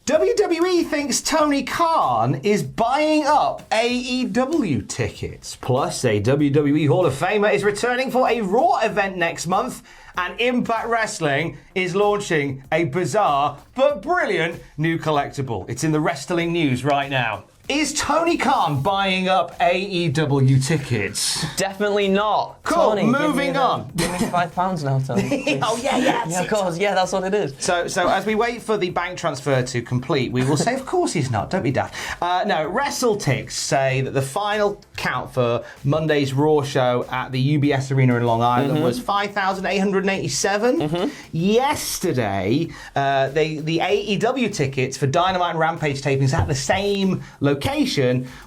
WWE thinks Tony Khan is buying up AEW tickets. Plus, a WWE Hall of Famer is returning for a Raw event next month. And Impact Wrestling is launching a bizarre but brilliant new collectible. It's in the wrestling news right now. Is Tony Khan buying up AEW tickets? Definitely not. Cool, Tony, moving on. Give me £5 now, Tony. Oh, yeah. Yeah, of course. Yeah, that's what it is. So as we wait for the bank transfer to complete, we will say, of course he's not. Don't be daft. No, WrestleTix say that the final count for Monday's Raw show at the UBS Arena in Long Island was 5,887. Yesterday, the AEW tickets for Dynamite and Rampage tapings at the same location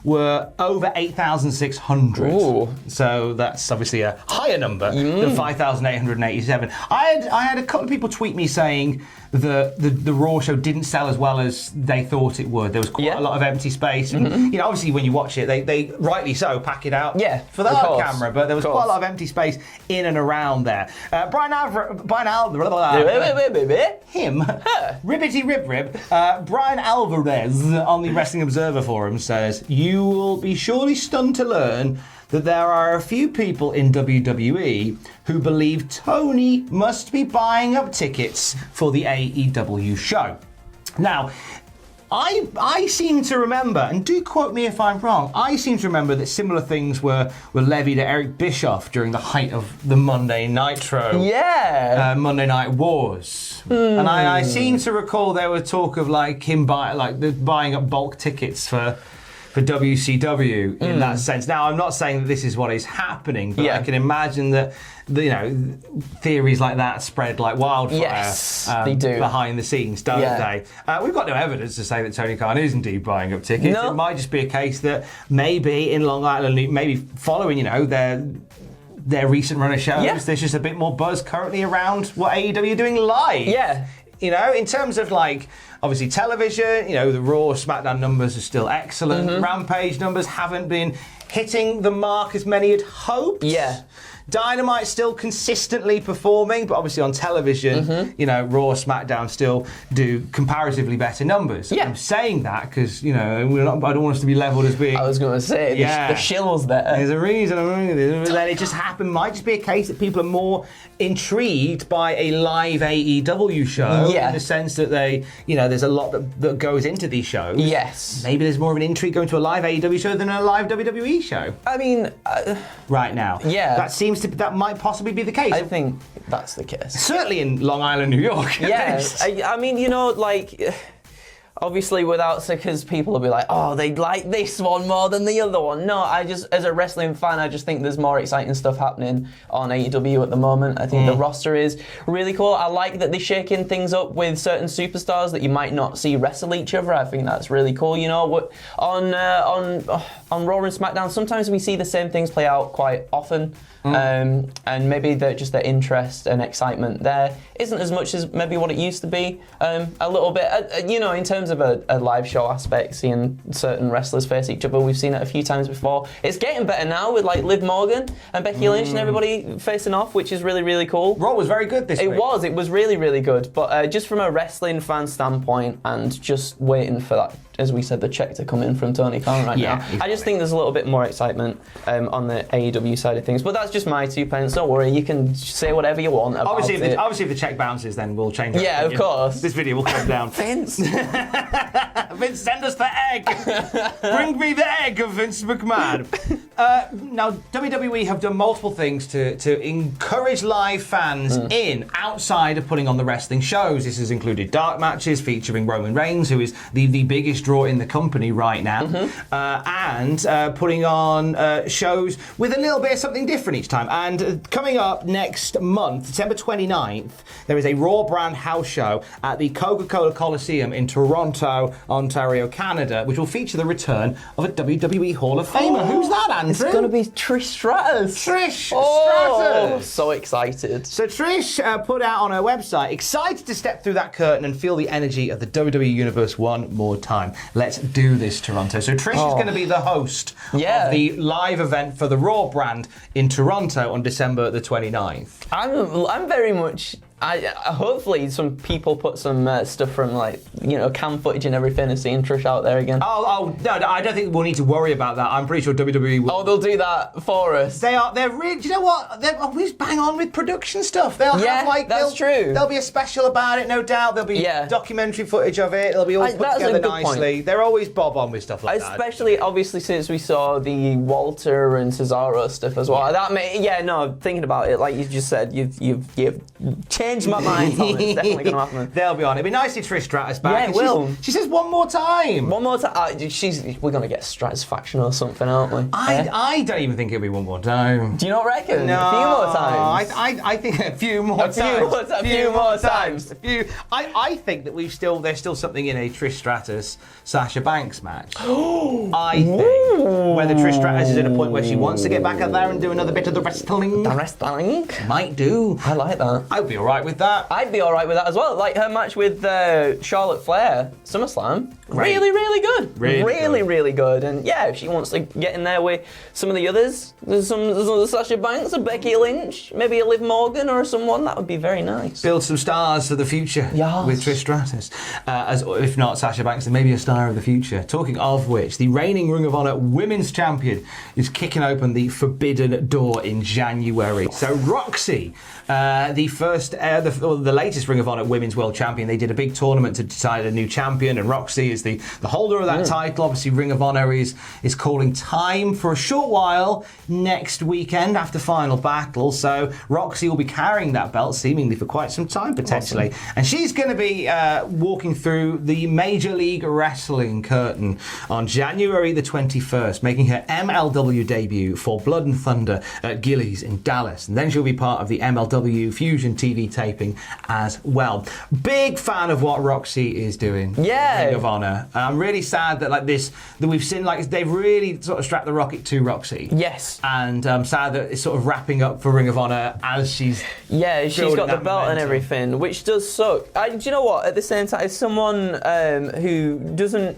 were over 8,600. Ooh. So that's obviously a higher number than 5,887. I had a couple of people tweet me saying the Raw show didn't sell as well as they thought it would. There was quite a lot of empty space. And, you know, obviously when you watch it, they rightly so pack it out for the hard camera, but there was quite a lot of empty space in and around there. Ribbity Rib Rib, Brian Alvarez on the Wrestling Observer forum says, "You will be surely stunned to learn that there are a few people in WWE who believe Tony must be buying up tickets for the AEW show." Now, I seem to remember, and do quote me if I'm wrong, I seem to remember that similar things were levied at Eric Bischoff during the height of the Monday Nitro. Monday Night Wars. And I seem to recall there was talk of like him buying up bulk tickets for WCW in that sense. Now, I'm not saying that this is what is happening, but I can imagine that theories like that spread like wildfire. Yes, they do. Behind the scenes, don't they? We've got no evidence to say that Tony Khan is indeed buying up tickets. No. It might just be a case that maybe in Long Island, maybe following, their recent run of shows, there's just a bit more buzz currently around what AEW are doing live. Yeah. In terms of obviously television, the Raw, SmackDown numbers are still excellent. Rampage numbers haven't been hitting the mark as many had hoped. Yeah. Dynamite still consistently performing, but obviously on television, Raw, SmackDown still do comparatively better numbers. Yeah. I'm saying that because, I don't want us to be levelled as being... I was going to say, the shill's there. There's a reason. Then it just happened. Might just be a case that people are more intrigued by a live AEW show in the sense that there's a lot that goes into these shows. Yes. Maybe there's more of an intrigue going to a live AEW show than a live WWE show. I mean... right now. Yeah. That might possibly be the case. I think that's the case. Certainly in Long Island, New York. Yeah. I mean, obviously because people will be like, oh, they like this one more than the other one. No, as a wrestling fan, I just think there's more exciting stuff happening on AEW at the moment. I think the roster is really cool. I like that they're shaking things up with certain superstars that you might not see wrestle each other. I think that's really cool. On Raw and SmackDown, sometimes we see the same things play out quite often. And maybe just the interest and excitement there isn't as much as maybe what it used to be. A little bit, in terms of a live show aspect, seeing certain wrestlers face each other, we've seen it a few times before. It's getting better now with Liv Morgan and Becky Lynch and everybody facing off, which is really, really cool. Raw was very good this week. It was really, really good. But just from a wrestling fan standpoint and just waiting for that, as we said, the check to come in from Tony Khan now. Exactly. I just think there's a little bit more excitement on the AEW side of things. But that's just my 2 pence. Don't worry, you can say whatever you want about it. Obviously, if the check bounces, then we'll change it. Yeah, of course. This video will come down. Vince! Vince, send us the egg! Bring me the egg of Vince McMahon. Now, WWE have done multiple things to encourage live fans outside of putting on the wrestling shows. This has included dark matches featuring Roman Reigns, who is the biggest draw in the company right now, and putting on shows with a little bit of something different each time. And coming up next month, December 29th, there is a Raw brand house show at the Coca-Cola Coliseum in Toronto, Ontario, Canada, which will feature the return of a WWE Hall of Famer. Who's that, Andrew? It's going to be Trish Stratus. Stratus. So excited. So Trish put out on her website, excited to step through that curtain and feel the energy of the WWE Universe one more time. Let's do this, Toronto. So Trish is going to be the host of the live event for the Raw brand in Toronto on December the 29th. I'm very much Hopefully some people put some stuff from cam footage and everything and seeing Trish out there again. No, I don't think we'll need to worry about that. I'm pretty sure WWE will. Oh, they'll do that for us. They're really, do you know what? They're always bang on with production stuff. They'll have that's true. There'll be a special about it, no doubt. There'll be documentary footage of it. It'll be all put together nicely. Point. They're always bob on with stuff like that. Especially, obviously, since we saw the Walter and Cesaro stuff as well. Thinking about it, like you just said, you've changed my mind, Tom. It's definitely going to happen. They'll be on. It'll be nice to see Trish Stratus back. Yeah, it will. She says one more time. One more time. We're going to get Stratus faction or something, aren't we? I don't even think it'll be one more time. Do you not reckon? No. A few more times? I think a few more times. A few more times. I think that there's still something in a Trish Stratus Sasha Banks match. I think whether Trish Stratus is at a point where she wants to get back out there and do another bit of the wrestling. Might do. I like that. I'd be alright with that. I'd be alright with that as well. Like her match with Charlotte Flair, SummerSlam. Great. Really good. Really good. And yeah, if she wants to get in there with some of the others, there's some Sasha Banks, a Becky Lynch, maybe a Liv Morgan or someone, that would be very nice. Build some stars for the future with Trish Stratus. If not Sasha Banks, then maybe a star of the future. Talking of which, the reigning Ring of Honor Women's Champion is kicking open the forbidden door in January. So Roxy, the latest Ring of Honor Women's World Champion, they did a big tournament to decide a new champion, and Roxy is the holder of that title. Obviously, Ring of Honor is calling time for a short while next weekend after Final Battle. So Roxy will be carrying that belt seemingly for quite some time potentially, and she's going to be walking through the Major League Wrestling curtain on January the 21st, making her MLW debut for Blood and Thunder at Gillies in Dallas, and then she'll be part of the MLW Fusion TV taping as well. Big fan of what Roxy is doing. Yeah. Ring of Honor. I'm really sad that we've seen they've really sort of strapped the rocket to Roxy. Yes. And I'm sad that it's sort of wrapping up for Ring of Honor as she's she's got the belt and everything, which does suck. Do you know what? At the same time, as someone who doesn't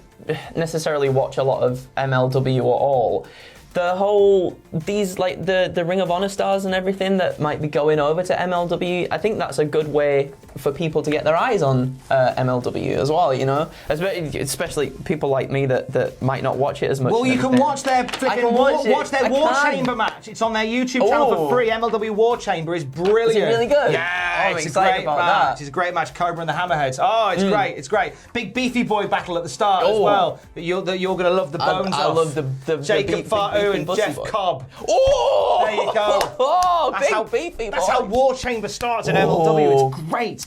necessarily watch a lot of MLW at all, the Ring of Honor stars and everything that might be going over to MLW, I think that's a good way for people to get their eyes on MLW as well, you know? Especially people like me that might not watch it as much. Well, you can watch their watch their War Chamber match. It's on their YouTube channel for free. MLW War Chamber is brilliant. Is it really good? Yeah, I'm it's excited a great about match. that. It's a great match. Cobra and the Hammerheads. Oh, it's great. It's great. Big beefy boy battle at the start as well. You're going to love the bones I off. love the Jacob Fatu and Jeff Cobb. Oh! There you go. Oh, beefy boy. That's how War Chamber starts in MLW. It's great.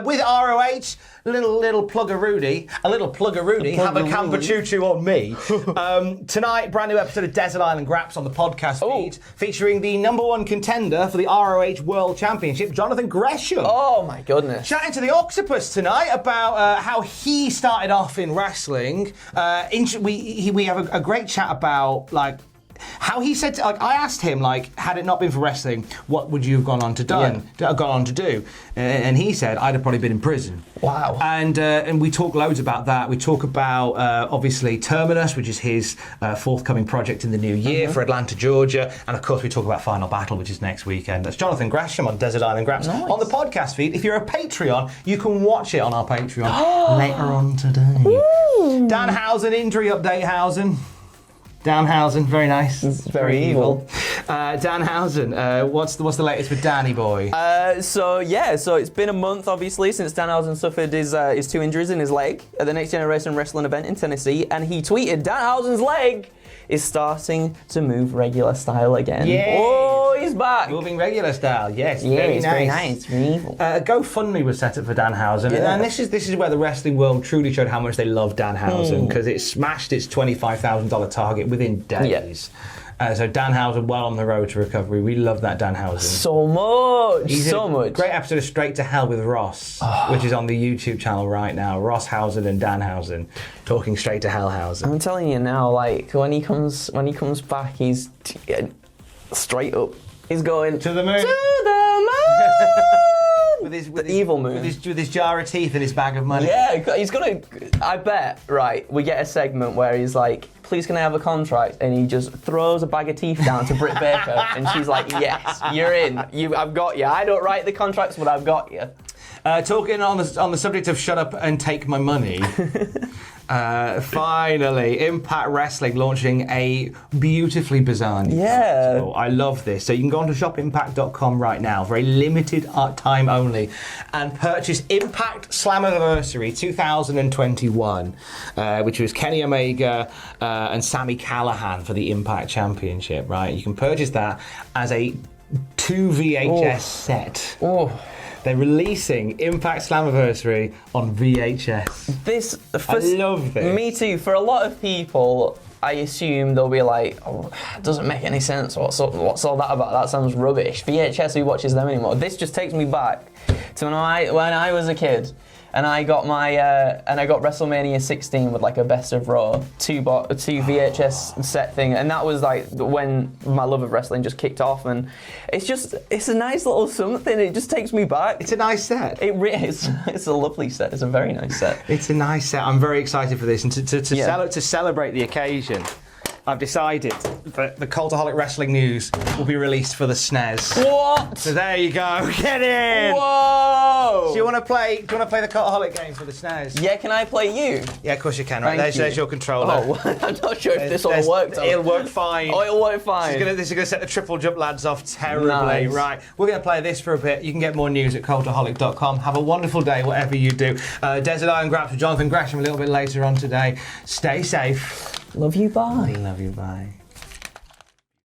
With ROH, a little plugger Rudy, have a camber choo-choo on me. Tonight, brand new episode of Desert Island Graps on the podcast feed, featuring the #1 contender for the ROH World Championship, Jonathan Gresham. Oh my goodness. Chatting to the Octopus tonight about how he started off in wrestling. We have a great chat about how he said, I asked him, had it not been for wrestling, what would you have gone on to do? And he said, I'd have probably been in prison. Wow. And we talk loads about that. We talk about, obviously, Terminus, which is his forthcoming project in the new year for Atlanta, Georgia. And, of course, we talk about Final Battle, which is next weekend. That's Jonathan Gresham on Desert Island Graps. Nice. On the podcast feed. If you're a Patreon, you can watch it on our Patreon later on today. Woo. Danhausen, injury update, Hausen. Danhausen, very nice. It's very evil. Danhausen, what's the latest with Danny boy? So it's been a month, obviously, since Danhausen suffered his 2 injuries in his leg at the Next Generation Wrestling event in Tennessee, and he tweeted, Danhausen's leg is starting to move regular style again. Yeah. Oh, he's back. Moving regular style, yes. Yeah, very it's nice. very nice. Very evil. GoFundMe was set up for Danhausen, and this is where the wrestling world truly showed how much they love Danhausen, because it smashed its $25,000 target within days. So Danhausen well on the road to recovery. We love that Danhausen. So much. Great episode of Straight to Hell with Ross, which is on the YouTube channel right now. Rosshauser and Danhausen talking straight to Hellhausen. I'm telling you now, when he comes back, he's straight up. He's going to the moon. To the moon. with his evil move. With his jar of teeth and his bag of money. Yeah, he's gonna. I bet. Right, we get a segment where he's like, "Please, can I have a contract?" And he just throws a bag of teeth down to Britt Baker, and she's like, "Yes, you're in. I've got you. I don't write the contracts, but I've got you." Talking on the subject of shut up and take my money. Finally, Impact Wrestling launching a beautifully bizarre new collectible. I love this. So you can go on to shopimpact.com right now for a limited time only and purchase Impact Slammiversary 2021, which was Kenny Omega and Sami Callihan for the Impact Championship, right? You can purchase that as a 2 VHS set. They're releasing Impact Slammiversary on VHS. I love this. Me too. For a lot of people, I assume they'll be like, "Oh, it doesn't make any sense. What's all that about? That sounds rubbish. VHS, who watches them anymore?" This just takes me back to when I was a kid. And I got WrestleMania 16 with like a Best of Raw 2 VHS set thing, and that was like when my love of wrestling just kicked off. And it's a nice little something. It just takes me back. It's a nice set. It's a lovely set. It's a very nice set. It's a nice set. I'm very excited for this, and to celebrate the occasion, I've decided that the Cultaholic Wrestling News will be released for the SNES. What? So there you go. Get in. Whoa! Do you want to play the Cultaholic game for the SNES? Yeah, can I play you? Yeah, of course you can. Right, there's your controller. Oh, I'm not sure if this will work. It'll work fine. Oh, it'll work fine. This is going to set the triple jump lads off terribly. Nice. Right, we're going to play this for a bit. You can get more news at cultaholic.com. Have a wonderful day, whatever you do. Desert Island Graps with Jonathan Grasham a little bit later on today. Stay safe. Love you, bye. Love you, bye.